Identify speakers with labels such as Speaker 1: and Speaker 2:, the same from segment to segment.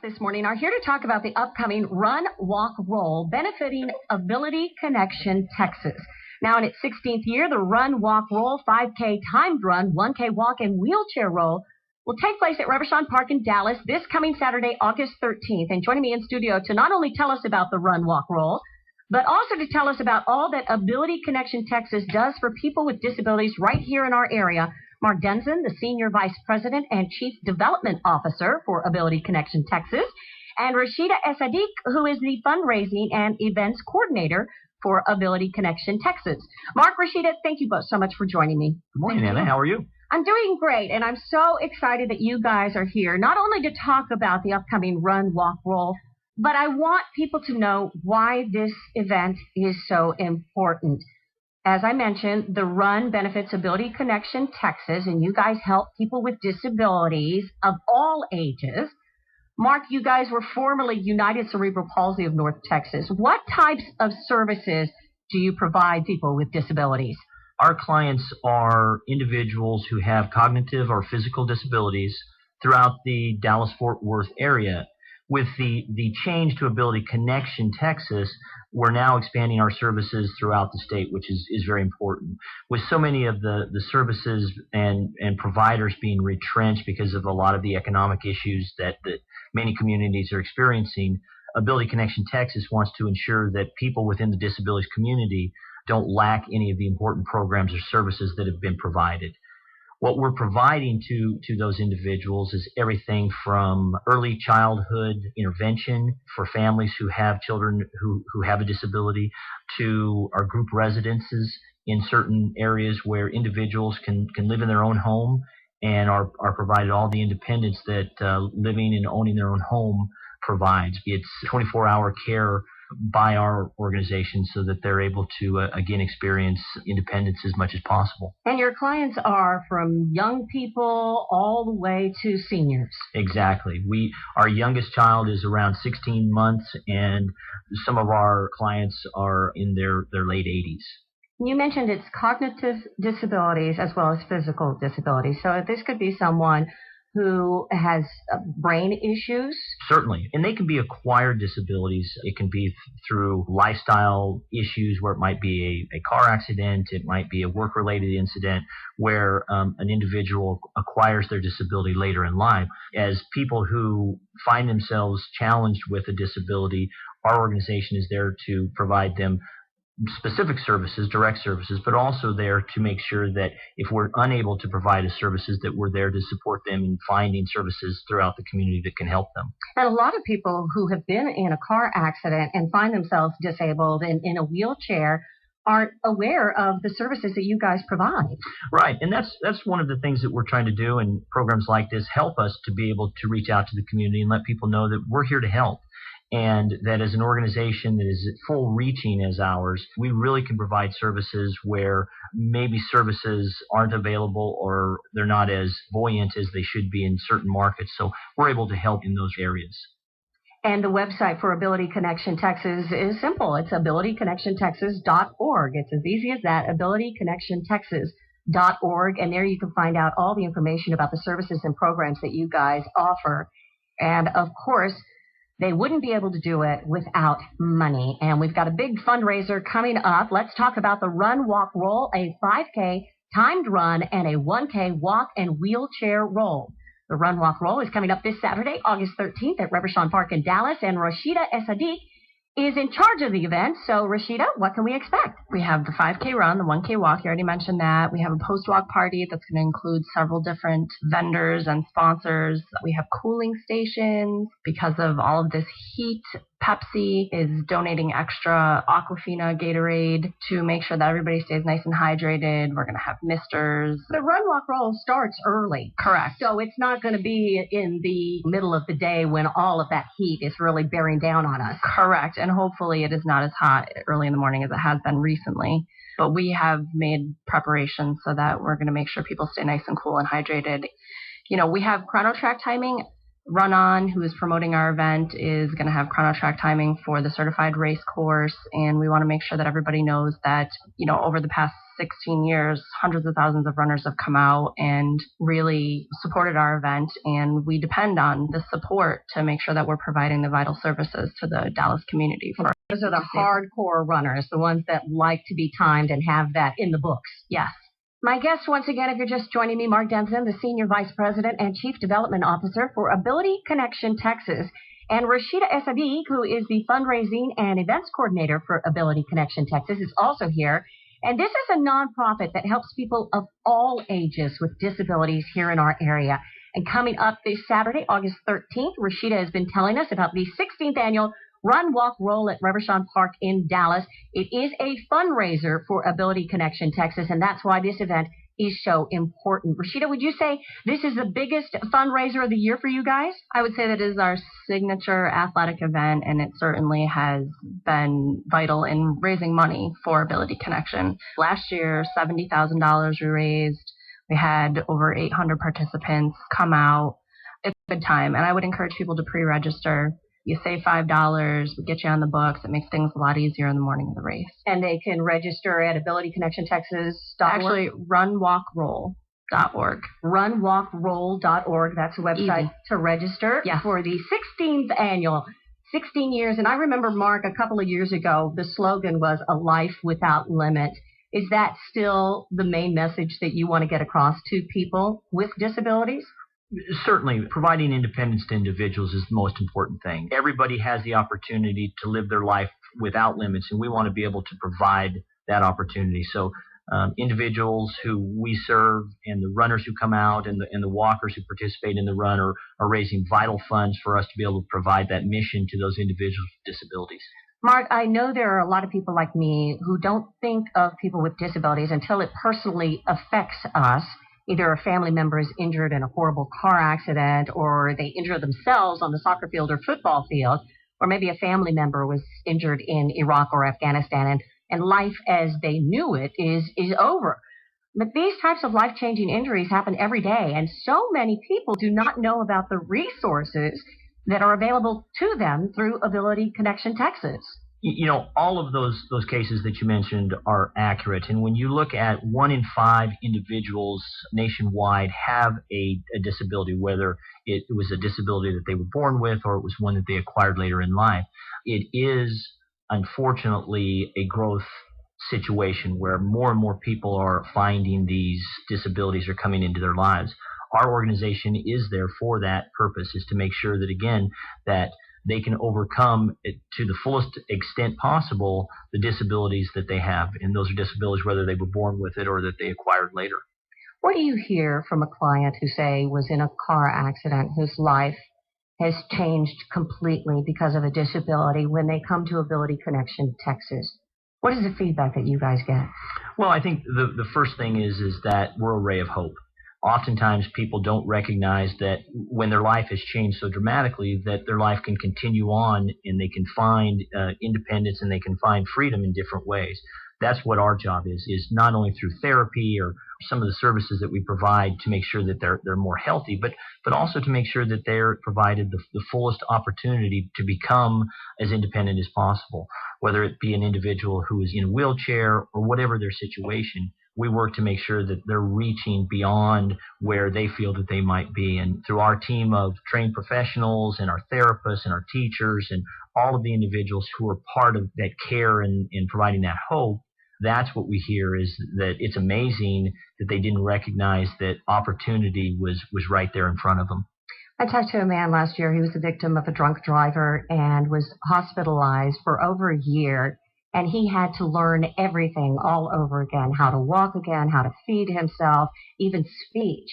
Speaker 1: this morning are here to talk about the upcoming Run, Walk, Roll benefiting Ability Connection Texas. Now in its 16th year, the Run, Walk, Roll 5K timed run, 1K walk, and wheelchair roll will take place at Reverchon Park in Dallas this coming Saturday, August 13th. And joining me in studio to not only tell us about the Run, Walk, Roll, but also to tell us about all that Ability Connection Texas does for people with disabilities right here in our area, Mark Denson, the Senior Vice President and Chief Development Officer for Ability Connection Texas, and Rashida Essadik, who is the Fundraising and Events Coordinator for Ability Connection Texas. Mark, Rashida, thank you both so much for joining me.
Speaker 2: Good morning, Anna. How are you?
Speaker 1: I'm doing great, and I'm so excited that you guys are here, not only to talk about the upcoming Run, Walk, Roll, but I want people to know why this event is so important. As I mentioned, the Run benefits Ability Connection Texas, and you guys help people with disabilities of all ages. Mark, you guys were formerly United Cerebral Palsy of North Texas. What types of services do you provide people with disabilities?
Speaker 2: Our clients are individuals who have cognitive or physical disabilities throughout the Dallas-Fort Worth area. With the change to Ability Connection Texas, we're now expanding our services throughout the state, which is very important. With so many of the services and providers being retrenched because of a lot of the economic issues that many communities are experiencing, Ability Connection Texas wants to ensure that people within the disabilities community don't lack any of the important programs or services that have been provided. What we're providing to those individuals is everything from early childhood intervention for families who have children who have a disability, to our group residences in certain areas where individuals can live in their own home and are provided all the independence that living and owning their own home provides. It's 24-hour care by our organization so that they're able to, again, experience independence as much as possible.
Speaker 1: And your clients are from young people all the way to seniors.
Speaker 2: Exactly. Our youngest child is around 16 months, and some of our clients are in their late 80s.
Speaker 1: You mentioned it's cognitive disabilities as well as physical disabilities. So this could be someone who has brain issues?
Speaker 2: Certainly. And they can be acquired disabilities. It can be through lifestyle issues where it might be a car accident, it might be a work-related incident where an individual acquires their disability later in life. As people who find themselves challenged with a disability, our organization is there to provide them specific services, direct services, but also there to make sure that if we're unable to provide the services, that we're there to support them in finding services throughout the community that can help them.
Speaker 1: And a lot of people who have been in a car accident and find themselves disabled and in a wheelchair aren't aware of the services that you guys provide.
Speaker 2: Right, and that's one of the things that we're trying to do, and programs like this help us to be able to reach out to the community and let people know that we're here to help. And that as an organization that is full reaching as ours, we really can provide services where maybe services aren't available or they're not as buoyant as they should be in certain markets. So we're able to help in those areas.
Speaker 1: And the website for Ability Connection Texas is simple. It's abilityconnectiontexas.org. It's as easy as that, abilityconnectiontexas.org. And there you can find out all the information about the services and programs that you guys offer. And of course, they wouldn't be able to do it without money. And we've got a big fundraiser coming up. Let's talk about the Run, Walk, Roll, a 5K timed run and a 1K walk and wheelchair roll. The Run, Walk, Roll is coming up this Saturday, August 13th at Reverchon Park in Dallas. And Rashida Essadik is in charge of the event. So, Rashida, what can we expect?
Speaker 3: We have the 5K run, the 1K walk. You already mentioned that. We have a post-walk party that's going to include several different vendors and sponsors. We have cooling stations. Because of all of this heat, Pepsi is donating extra Aquafina Gatorade to make sure that everybody stays nice and hydrated. We're going to have misters.
Speaker 1: The Run, Walk, Roll starts early.
Speaker 3: Correct.
Speaker 1: So it's not going to be in the middle of the day when all of that heat is really bearing down on us.
Speaker 3: Correct. And hopefully it is not as hot early in the morning as it has been recently. But we have made preparations so that we're going to make sure people stay nice and cool and hydrated. You know, we have chrono track timing Run On, who is promoting our event, is going to have chrono track timing for the certified race course, and we want to make sure that everybody knows that, over the past 16 years, hundreds of thousands of runners have come out and really supported our event, and we depend on the support to make sure that we're providing the vital services to the Dallas community.
Speaker 1: Those are the hardcore runners, the ones that like to be timed and have that in the books.
Speaker 3: Yes.
Speaker 1: My guest, once again, if you're just joining me, Mark Denson, the Senior Vice President and Chief Development Officer for Ability Connection Texas, and Rashida Esabi, who is the Fundraising and Events Coordinator for Ability Connection Texas, is also here. And this is a nonprofit that helps people of all ages with disabilities here in our area. And coming up this Saturday, August 13th, Rashida has been telling us about the 16th annual Run, Walk, Roll at Reverchon Park in Dallas. It is a fundraiser for Ability Connection Texas, and that's why this event is so important. Rashida, would you say this is the biggest fundraiser of the year for you guys?
Speaker 3: I would say that it is our signature athletic event, and it certainly has been vital in raising money for Ability Connection. Last year, $70,000 we raised. We had over 800 participants come out. It's a good time, and I would encourage people to pre-register. You save $5, we get you on the books. It makes things a lot easier in the morning of the race.
Speaker 1: And they can register at abilityconnectiontexas.org?
Speaker 3: Actually, runwalkroll.org.
Speaker 1: Runwalkroll.org. That's the website to register for the 16th annual. 16 years. And I remember, Mark, a couple of years ago, the slogan was "A Life Without Limit." Is that still the main message that you want to get across to people with disabilities?
Speaker 2: Certainly, providing independence to individuals is the most important thing. Everybody has the opportunity to live their life without limits, and we want to be able to provide that opportunity. So individuals who we serve and the runners who come out and the walkers who participate in the run are raising vital funds for us to be able to provide that mission to those individuals with disabilities.
Speaker 1: Mark, I know there are a lot of people like me who don't think of people with disabilities until it personally affects us. Either a family member is injured in a horrible car accident, or they injure themselves on the soccer field or football field, or maybe a family member was injured in Iraq or Afghanistan, and life as they knew it is over. But these types of life-changing injuries happen every day, and so many people do not know about the resources that are available to them through Ability Connection Texas.
Speaker 2: All of those cases that you mentioned are accurate. And when you look at 1 in 5 individuals nationwide have a disability, whether it was a disability that they were born with or it was one that they acquired later in life, it is unfortunately a growth situation where more and more people are finding these disabilities are coming into their lives. Our organization is there for that purpose, is to make sure that, again, that they can overcome to the fullest extent possible the disabilities that they have. And those are disabilities whether they were born with it or that they acquired later.
Speaker 1: What do you hear from a client who, say, was in a car accident, whose life has changed completely because of a disability when they come to Ability Connection Texas? What is the feedback that you guys get?
Speaker 2: Well, I think the first thing is that we're a ray of hope. Oftentimes people don't recognize that when their life has changed so dramatically that their life can continue on and they can find independence and they can find freedom in different ways. That's what our job is not only through therapy or some of the services that we provide to make sure that they're more healthy, but also to make sure that they're provided the fullest opportunity to become as independent as possible, whether it be an individual who is in a wheelchair or whatever their situation. We work to make sure that they're reaching beyond where they feel that they might be. And through our team of trained professionals and our therapists and our teachers and all of the individuals who are part of that care and providing that hope, that's what we hear, is that it's amazing that they didn't recognize that opportunity was right there in front of them.
Speaker 1: I talked to a man last year. He was the victim of a drunk driver and was hospitalized for over a year. And he had to learn everything all over again, how to walk again, how to feed himself, even speech.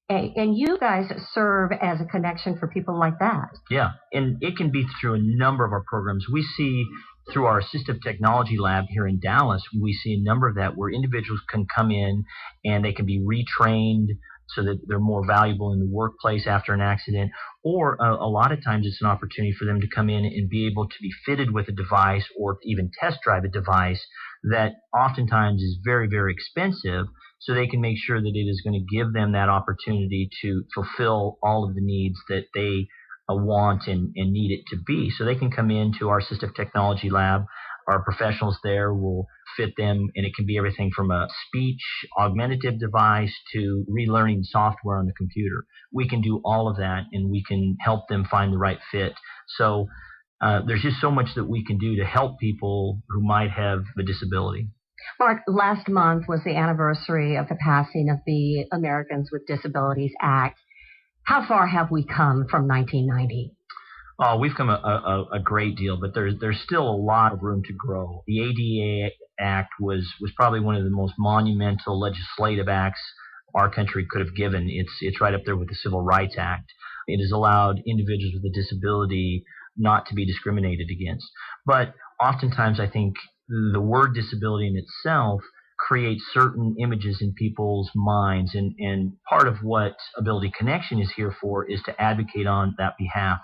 Speaker 1: And you guys serve as a connection for people like that.
Speaker 2: Yeah, and it can be through a number of our programs. We see through our assistive technology lab here in Dallas, we see a number of that where individuals can come in and they can be retrained so that they're more valuable in the workplace after an accident, or a lot of times it's an opportunity for them to come in and be able to be fitted with a device or even test drive a device that oftentimes is very, very expensive, so they can make sure that it is going to give them that opportunity to fulfill all of the needs that they want and need it to be. So they can come into our assistive technology lab. Our professionals there will fit them, and it can be everything from a speech augmentative device to relearning software on the computer. We can do all of that, and we can help them find the right fit. So there's just so much that we can do to help people who might have a disability.
Speaker 1: Mark, last month was the anniversary of the passing of the Americans with Disabilities Act. How far have we come from 1990?
Speaker 2: Oh, we've come a great deal, but there's still a lot of room to grow. The ADA Act was probably one of the most monumental legislative acts our country could have given. It's right up there with the Civil Rights Act. It has allowed individuals with a disability not to be discriminated against. But oftentimes I think the word disability in itself creates certain images in people's minds, and part of what Ability Connection is here for is to advocate on that behalf,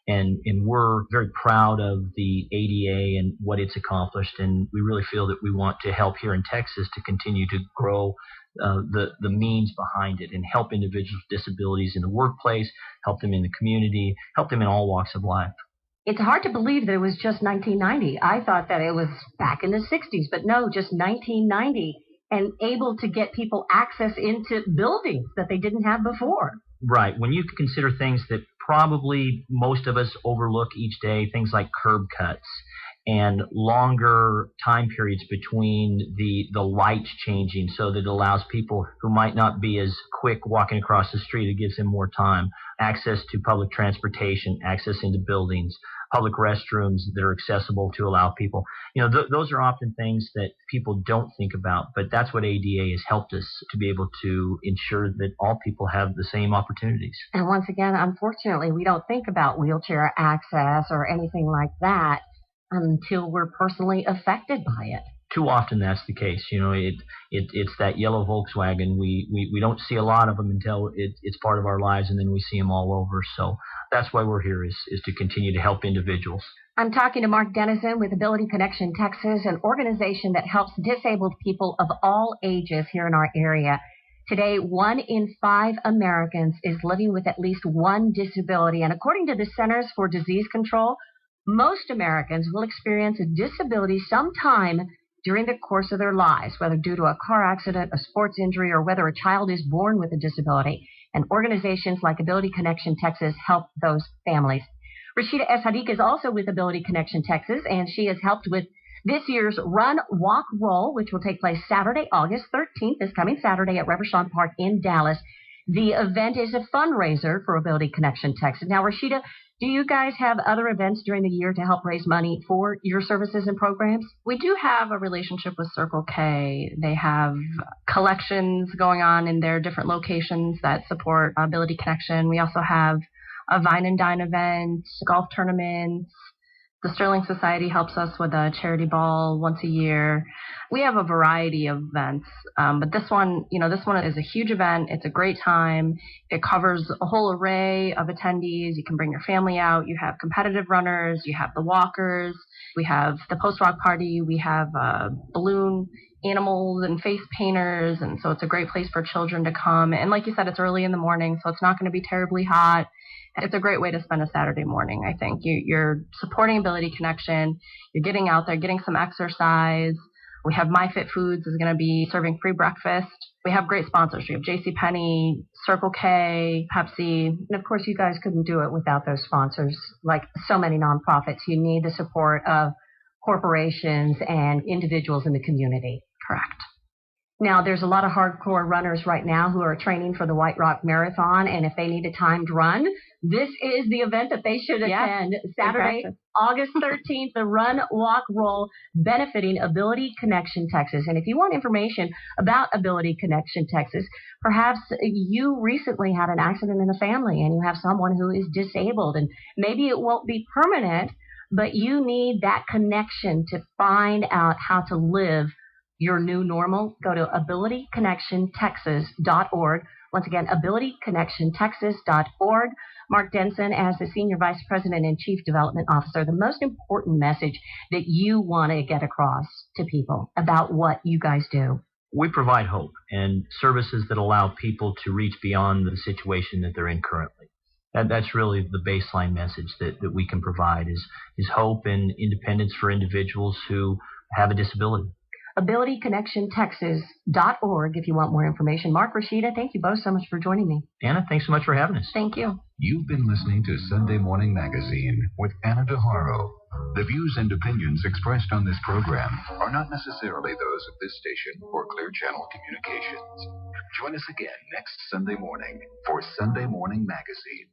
Speaker 2: and we're very proud of the ADA and what it's accomplished, and we really feel that we want to help here in Texas to continue to grow the means behind it and help individuals with disabilities in the workplace, help them in the community, help them in all walks of life.
Speaker 1: It's hard to believe that it was just 1990. I thought that it was back in the 60s, but no, just 1990, and able to get people access into buildings that they didn't have before.
Speaker 2: Right. When you consider things that probably most of us overlook each day, things like curb cuts and longer time periods between the lights changing so that it allows people who might not be as quick walking across the street, it gives them more time, access to public transportation, access into buildings, public restrooms that are accessible to allow people. Those are often things that people don't think about, but that's what ADA has helped us to be able to ensure that all people have the same opportunities.
Speaker 1: And once again, unfortunately, we don't think about wheelchair access or anything like that until we're personally affected by it.
Speaker 2: Too often that's the case. It's that yellow Volkswagen. We don't see a lot of them until it's part of our lives, and then we see them all over. So that's why we're here, is to continue to help individuals.
Speaker 1: I'm talking to Mark Dennison with Ability Connection Texas, an organization that helps disabled people of all ages here in our area. Today, 1 in 5 Americans is living with at least one disability, and according to the Centers for Disease Control, most Americans will experience a disability sometime during the course of their lives, whether due to a car accident, a sports injury, or whether a child is born with a disability. And organizations like Ability Connection Texas help those families. Rashida S. Hadik is also with Ability Connection Texas, and she has helped with this year's Run, Walk, Roll, which will take place Saturday, August 13th, this coming Saturday at Reverchon Park in Dallas. The event is a fundraiser for Ability Connection Texas. Now, Rashida, do you guys have other events during the year to help raise money for your services and programs?
Speaker 3: We do have a relationship with Circle K. They have collections going on in their different locations that support Ability Connection. We also have a Vine and Dine event, golf tournaments. The Sterling Society helps us with a charity ball once a year. We have a variety of events, but this one is a huge event. It's a great time. It covers a whole array of attendees. You can bring your family out. You have competitive runners. You have the walkers. We have the post-walk party. We have balloon animals and face painters, and so it's a great place for children to come. And like you said, it's early in the morning, so it's not going to be terribly hot. It's a great way to spend a Saturday morning, I think. You're supporting Ability Connection. You're getting out there, getting some exercise. We have MyFit Foods is going to be serving free breakfast. We have great sponsors. We have JCPenney, Circle K, Pepsi.
Speaker 1: And of course, you guys couldn't do it without those sponsors. Like so many nonprofits, you need the support of corporations and individuals in the community.
Speaker 3: Correct.
Speaker 1: Now, there's a lot of hardcore runners right now who are training for the White Rock Marathon, and if they need a timed run, this is the event that they should attend. Saturday, August 13th, the Run, Walk, Roll, benefiting Ability Connection Texas. And if you want information about Ability Connection Texas, perhaps you recently had an accident in the family and you have someone who is disabled, and maybe it won't be permanent, but you need that connection to find out how to live your new normal. Go to abilityconnectiontexas.org. Once again, abilityconnectiontexas.org. Mark Denson, as the Senior Vice President and Chief Development Officer, the most important message that you want to get across to people about what you guys do?
Speaker 2: We provide hope and services that allow people to reach beyond the situation that they're in currently. That's really the baseline message that we can provide is hope and independence for individuals who have a disability.
Speaker 1: AbilityConnectionTexas.org if you want more information. Mark, Rashida, thank you both so much for joining me.
Speaker 2: Anna, thanks so much for having us.
Speaker 3: Thank you.
Speaker 4: You've been listening to Sunday Morning Magazine with Anna Deharo. The views and opinions expressed on this program are not necessarily those of this station or Clear Channel Communications. Join us again next Sunday morning for Sunday Morning Magazine.